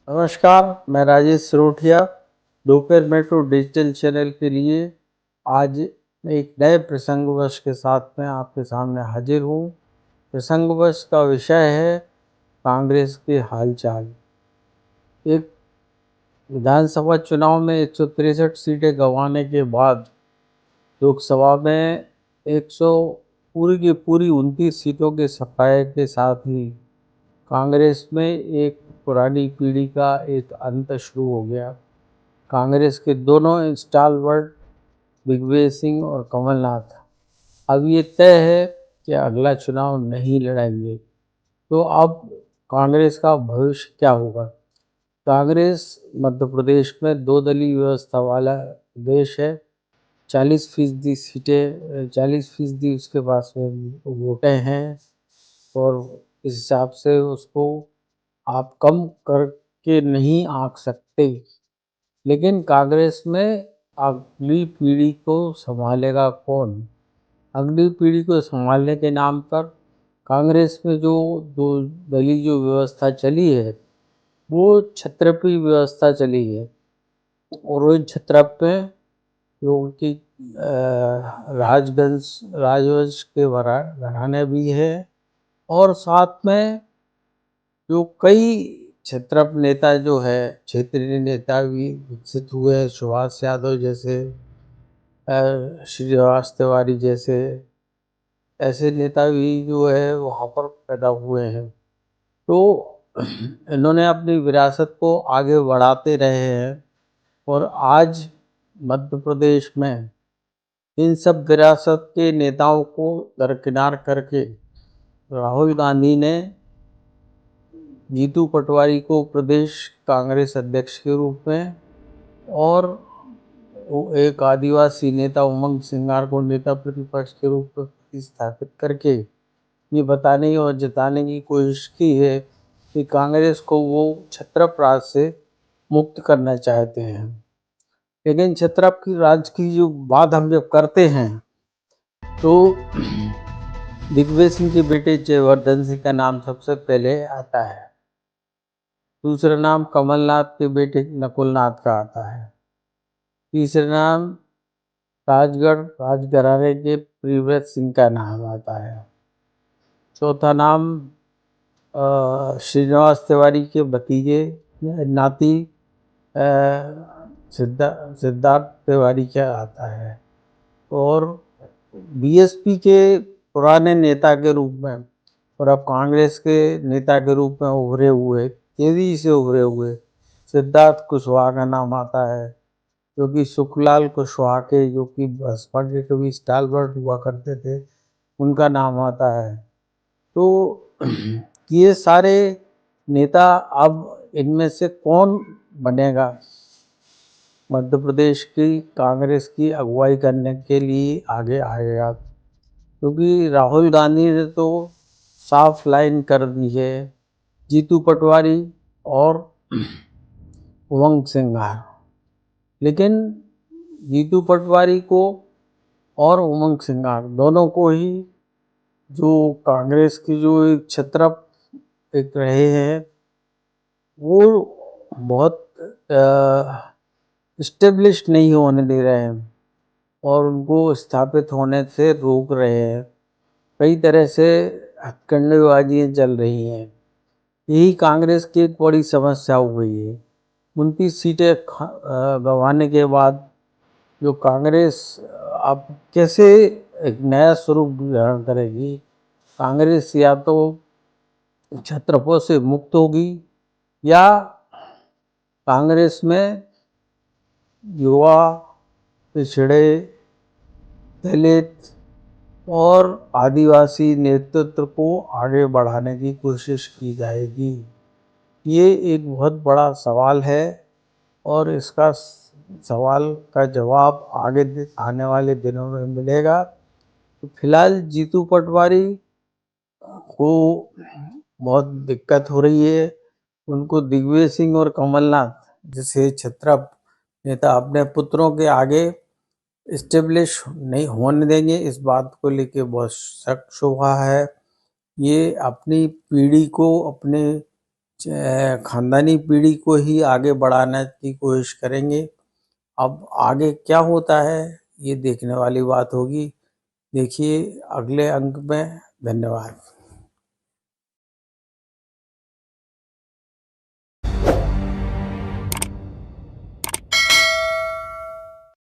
नमस्कार, मैं राजेश सिरोठिया दोपहर मेट्रो डिजिटल चैनल के लिए आज एक नए प्रसंगवश के साथ में आपके सामने हाजिर हूँ। प्रसंगवश का विषय है कांग्रेस के हालचाल। एक विधानसभा चुनाव में 163 सीटें गंवाने के बाद लोकसभा में 100 पूरी की पूरी 29 सीटों के सफाये के साथ ही कांग्रेस में एक पुरानी पीढ़ी का एक अंत शुरू हो गया। कांग्रेस के दोनों स्टालवर्ड दिग्विजय सिंह और कमलनाथ अब ये तय है कि अगला चुनाव नहीं लड़ेंगे। तो अब कांग्रेस का भविष्य क्या होगा? कांग्रेस मध्य प्रदेश में दो दलीय व्यवस्था वाला देश है। 40% सीटें 40% उसके पास में वोटें हैं और इस हिसाब से उसको आप कम करके नहीं आंक सकते। लेकिन कांग्रेस में अगली पीढ़ी को संभालेगा कौन? अगली पीढ़ी को संभालने के नाम पर कांग्रेस में जो दो दलीय जो व्यवस्था चली है वो छत्रपति व्यवस्था चली है। और उन छत्रप में जो उनकी राजवंश के घराने भी है और साथ में जो कई क्षेत्रप नेता जो है क्षेत्रीय नेता भी विकसित हुए हैं। सुभाष यादव जैसे, श्रीनिवास तिवारी जैसे ऐसे नेता भी जो है वहाँ पर पैदा हुए हैं। तो इन्होंने अपनी विरासत को आगे बढ़ाते रहे हैं और आज मध्य प्रदेश में इन सब विरासत के नेताओं को दरकिनार करके राहुल गांधी ने जीतू पटवारी को प्रदेश कांग्रेस अध्यक्ष के रूप में और एक आदिवासी नेता उमंग सिंगार को नेता प्रतिपक्ष के रूप में प्रतिस्थापित करके ये बताने और जताने की कोशिश की है कि कांग्रेस को वो छत्रप राज से मुक्त करना चाहते हैं। लेकिन छत्रप की राज की जो बात हम जब करते हैं तो दिग्विजय सिंह के बेटे जयवर्धन सिंह का नाम सबसे पहले आता है। दूसरा नाम कमलनाथ के बेटे नकुलनाथ का आता है। तीसरा नाम राजघराने के प्रियव्रत सिंह का नाम आता है। चौथा नाम श्रीनिवास तिवारी के भतीजे नाती सिद्धार्थ तिवारी का आता है। और बीएसपी के पुराने नेता के रूप में और अब कांग्रेस के नेता के रूप में उभरे हुए, तेजी से उभरे हुए सिद्धार्थ कुशवाहा का नाम आता है, जो कि सुखलाल कुशवाहा के जो कि बसपा के कभी स्टालवर्ड हुआ करते थे उनका नाम आता है। तो ये सारे नेता अब इनमें से कौन बनेगा मध्य प्रदेश की कांग्रेस की अगुवाई करने के लिए आगे आएगा? क्योंकि राहुल गांधी ने तो साफ लाइन कर दी है, जीतू पटवारी और उमंग सिंगार। लेकिन जीतू पटवारी को और उमंग सिंगार दोनों को ही जो कांग्रेस की जो एक छत्रप एक रहे हैं वो बहुत इस्टेब्लिश नहीं होने दे रहे हैं और उनको स्थापित होने से रोक रहे हैं। कई तरह से हथकंडेबाजियाँ चल रही हैं। यही कांग्रेस की एक बड़ी समस्या हो गई है। 29 सीटें गंवाने के बाद जो कांग्रेस अब कैसे एक नया स्वरूप धारण करेगी? कांग्रेस या तो छत्रपों से मुक्त होगी या कांग्रेस में युवा, पिछड़े, दलित और आदिवासी नेतृत्व को आगे बढ़ाने की कोशिश की जाएगी। ये एक बहुत बड़ा सवाल है और इसका सवाल का जवाब आगे आने वाले दिनों में मिलेगा। तो फिलहाल जीतू पटवारी को बहुत दिक्कत हो रही है। उनको दिग्विजय सिंह और कमलनाथ जैसे छत्रप नेता अपने पुत्रों के आगे इस्टेब्लिश नहीं होने देंगे, इस बात को लेके बहुत शक शुबा है। ये अपनी पीढ़ी को, अपने खानदानी पीढ़ी को ही आगे बढ़ाने की कोशिश करेंगे। अब आगे क्या होता है ये देखने वाली बात होगी। देखिए अगले अंक में। धन्यवाद।